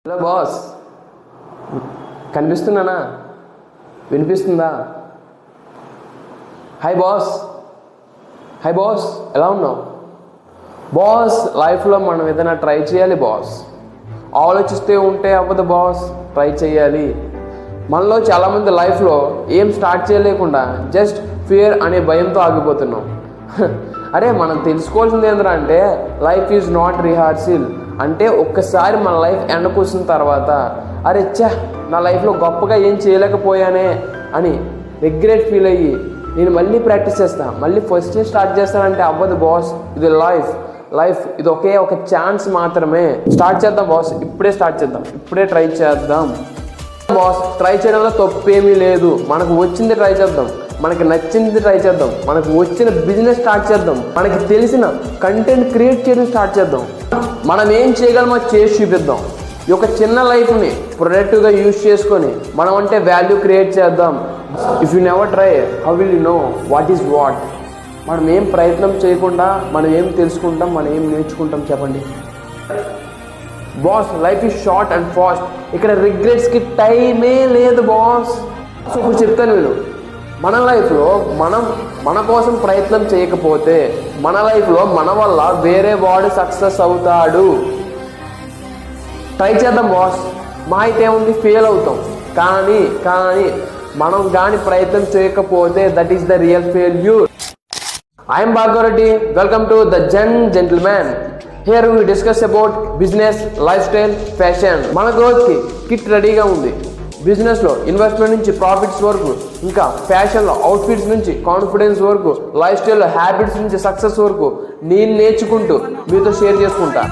Hello boss, కనిపిస్తున్నానా? వినిపిస్తుందా? Hi boss. Hi boss, ఎలా ఉన్నావు? బాస్, లైఫ్లో మనం ఏదైనా ట్రై చేయాలి బాస్. ఆలోచిస్తే ఉంటే అవ్వదు బాస్, ట్రై చేయాలి. మనలో చాలామంది లైఫ్లో ఏం స్టార్ట్ చేయలేకుండా జస్ట్ ఫియర్ అనే భయంతో ఆగిపోతున్నాం. అరే, మనం తెలుసుకోవాల్సింది ఏంటంటే అంటే లైఫ్ ఈజ్ నాట్ రిహార్సిల్. అంటే ఒక్కసారి మన లైఫ్ ఎండకు వచ్చిన తర్వాత అరే నా లైఫ్లో గొప్పగా ఏం చేయలేకపోయానే అని రిగ్రెట్ ఫీల్ అయ్యి నేను మళ్ళీ ప్రాక్టీస్ చేస్తాను, మళ్ళీ ఫస్ట్ స్టార్ట్ చేస్తానంటే అవ్వదు బాస్. ఇది లైఫ్ ఇది ఒకే ఒక ఛాన్స్ మాత్రమే. స్టార్ట్ చేద్దాం బాస్, ఇప్పుడే స్టార్ట్ చేద్దాం, ఇప్పుడే ట్రై చేద్దాం బాస్. ట్రై చేయడంలో తప్పేమీ లేదు. మనకు వచ్చింది ట్రై చేద్దాం, మనకి నచ్చింది ట్రై చేద్దాం, మనకు వచ్చిన బిజినెస్ స్టార్ట్ చేద్దాం, మనకి తెలిసిన కంటెంట్ క్రియేట్ చేయడం స్టార్ట్ చేద్దాం. మనం ఏం చేయగలమో చేసి చూపిద్దాం. ఈ యొక్క చిన్న లైఫ్ని ప్రొడక్టివ్గా యూజ్ చేసుకొని మనం అంటే వాల్యూ క్రియేట్ చేద్దాం. If you never try how will you know what is what? మనం ఏం ప్రయత్నం చేయకుండా మనం ఏం తెలుసుకుంటాం, మనం ఏం నేర్చుకుంటాం చెప్పండి boss. Life is short and fast. ఇక్కడ రిగ్రెట్స్కి టైమే లేదు బాస్. సో ఇప్పుడు చెప్తాను నేను, మన లైఫ్లో మన కోసం ప్రయత్నం చేయకపోతే మన లైఫ్లో మన వల్ల వేరే వాడు సక్సెస్ అవుతాడు. ట్రై చేద్దాం బాస్. మా అయితే ఏముంది, ఫెయిల్ అవుతాం. కానీ మనం కానీ ప్రయత్నం చేయకపోతే that is the real failure. I'm Bhargav Reddy. Welcome to the gentlemen. Here we discuss about business, life style, fashion. మన గ్రోత్కి కిట్ రెడీగా ఉంది. బిజినెస్లో ఇన్వెస్ట్మెంట్ నుంచి ప్రాఫిట్స్ వరకు, ఇంకా ఫ్యాషన్లో అవుట్ఫిట్స్ నుంచి కాన్ఫిడెన్స్ వరకు, లైఫ్ స్టైల్లో హ్యాబిట్స్ నుంచి సక్సెస్ వరకు నేను నేర్చుకుంటూ మీతో షేర్ చేసుకుంటా.